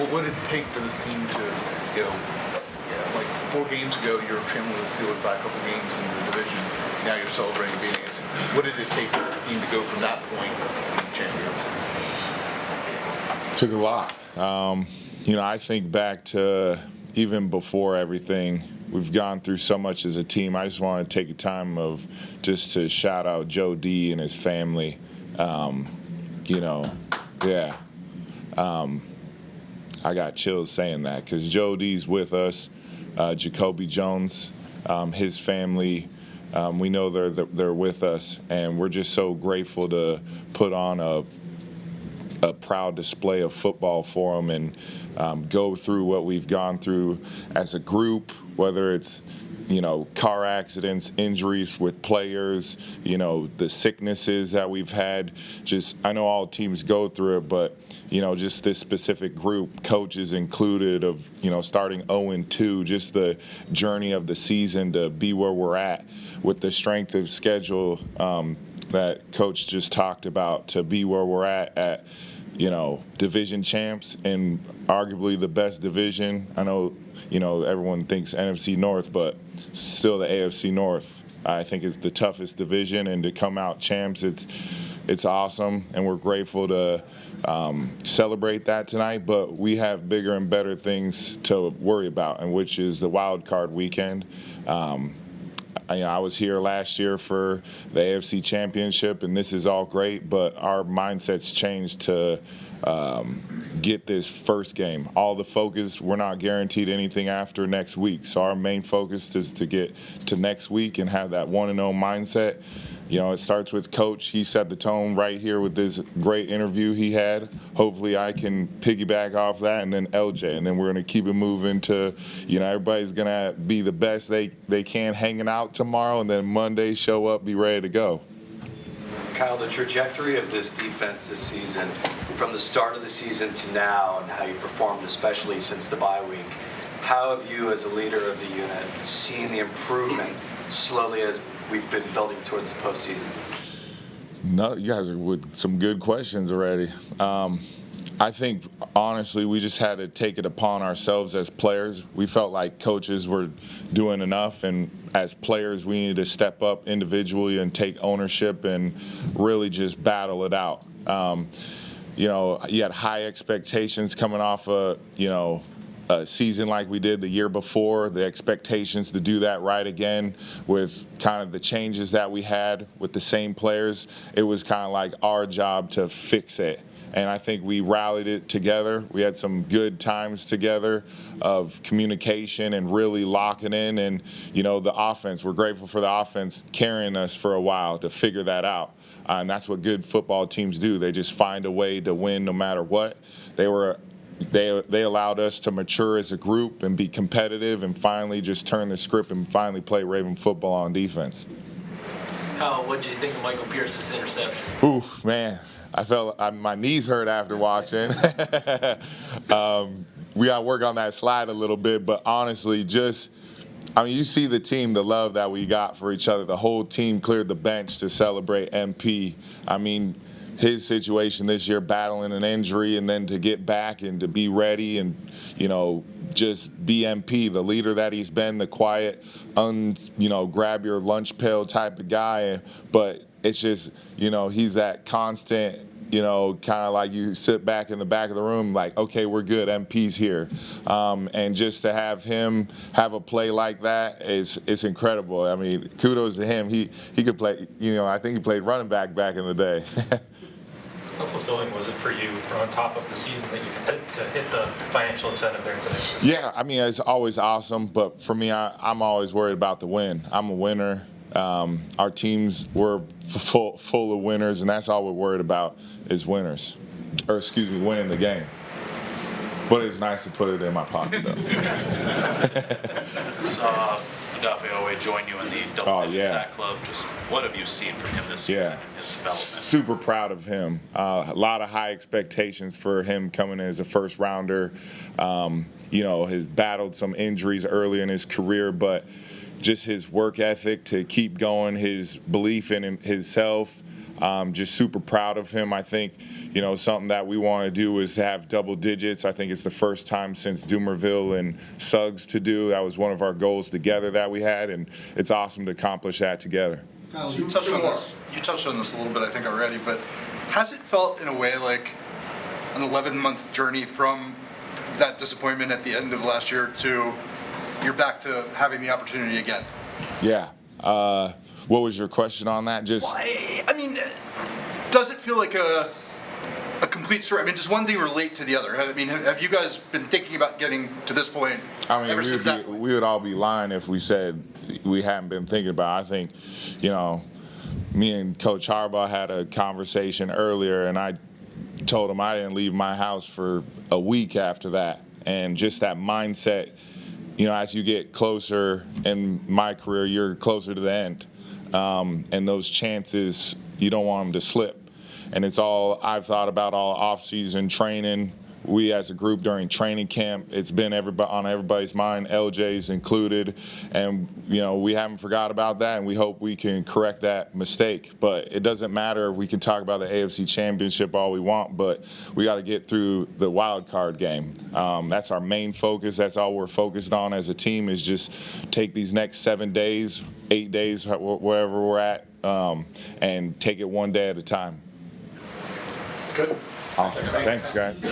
what did it take for this team to, like 4 games ago, you were trailing with the Steelers by a couple games in the division. Now you're celebrating being AFC. What did it take for this team to go from that point to being champions? Took a lot. I think back to even before everything. We've gone through so much as a team. I just want to take a time of just to shout out Joe D and his family. I got chills saying that because Joe D's with us. Jacoby Jones, his family, we know they're with us, and we're just so grateful to put on a proud display of football for them and go through what we've gone through as a group, whether it's car accidents, injuries with players, the sicknesses that we've had. I know all teams go through it, but just this specific group, coaches included, of starting 0-2, just the journey of the season to be where we're at with the strength of schedule that Coach just talked about, to be where we're at division champs and arguably the best division. I know, everyone thinks NFC North, but still the AFC North, I think, is the toughest division, and to come out champs, it's awesome, and we're grateful to celebrate that tonight. But we have bigger and better things to worry about, and which is the wild card weekend. I was here last year for the AFC Championship, and this is all great, but our mindset's changed to get this first game. All the focus, we're not guaranteed anything after next week, so our main focus is to get to next week and have that 1-0 mindset. It starts with Coach. He set the tone right here with this great interview he had. Hopefully I can piggyback off that, and then LJ. And then we're going to keep it moving to, everybody's going to be the best they can hanging out tomorrow, and then Monday show up, be ready to go. Kyle, the trajectory of this defense this season, from the start of the season to now, and how you performed, especially since the bye week, how have you, as a leader of the unit, seen the improvement slowly as we've been building towards the postseason? No, you guys are with some good questions already. I think, honestly, we just had to take it upon ourselves as players. We felt like coaches were doing enough, and as players, we needed to step up individually and take ownership and really just battle it out. You had high expectations coming off a season like we did the year before, the expectations to do that right again with kind of the changes that we had with the same players. It was kind of like our job to fix it. And I think we rallied it together. We had some good times together of communication and really locking in. And, the offense, we're grateful for the offense carrying us for a while to figure that out. And that's what good football teams do. They just find a way to win no matter what. They allowed us to mature as a group and be competitive and finally just turn the script and finally play Raven football on defense. Kyle, what did you think of Michael Pierce's interception? Ooh, man. I felt my knees hurt after watching. We got to work on that slide a little bit, but honestly, you see the team, the love that we got for each other. The whole team cleared the bench to celebrate MP. His situation this year, battling an injury, and then to get back and to be ready and, just be MP, the leader that he's been, the quiet, grab your lunch pail type of guy. But it's just, he's that constant, kind of like you sit back in the back of the room like, okay, we're good, MP's here. And just to have him have a play like that it's incredible. Kudos to him. He could play, I think he played running back in the day. How fulfilling was it for you on top of the season that you could hit the financial incentive there today? Yeah, it's always awesome, but for me, I'm always worried about the win. I'm a winner. Our teams were full of winners, and that's all we're worried about is winners. Winning the game. But it's nice to put it in my pocket, though. Saw Odafe Oweh join you in the double-digit sack club. Just what have you seen from him this season and his development? Super proud of him. A lot of high expectations for him coming in as a first rounder. Has battled some injuries early in his career, but just his work ethic to keep going, his belief in himself, Just super proud of him. I think, something that we want to do is have double digits. I think it's the first time since Dumerville and Suggs to do. That was one of our goals together that we had, and it's awesome to accomplish that together. Kyle, you touched on this a little bit, I think, already, but has it felt in a way like an 11-month journey from that disappointment at the end of last year to you're back to having the opportunity again? Yeah. What was your question on that? Just, well, I mean, does it feel like a complete story? I mean, does one thing relate to the other? I mean, have you guys been thinking about getting to this point ever since that point? We would all be lying if we said we hadn't been thinking about it. I think, me and Coach Harbaugh had a conversation earlier, and I told him I didn't leave my house for a week after that. And just that mindset, as you get closer in my career, you're closer to the end. And those chances, you don't want them to slip. And it's all I've thought about all off-season training. We as a group during training camp, it's been on everybody's mind, LJ's included. And, we haven't forgot about that, and we hope we can correct that mistake. But it doesn't matter if we can talk about the AFC Championship all we want, but we got to get through the wild card game. That's our main focus. That's all we're focused on as a team, is just take these next 7 days, 8 days, wherever we're at, and take it one day at a time. Good. Awesome. Thanks, guys.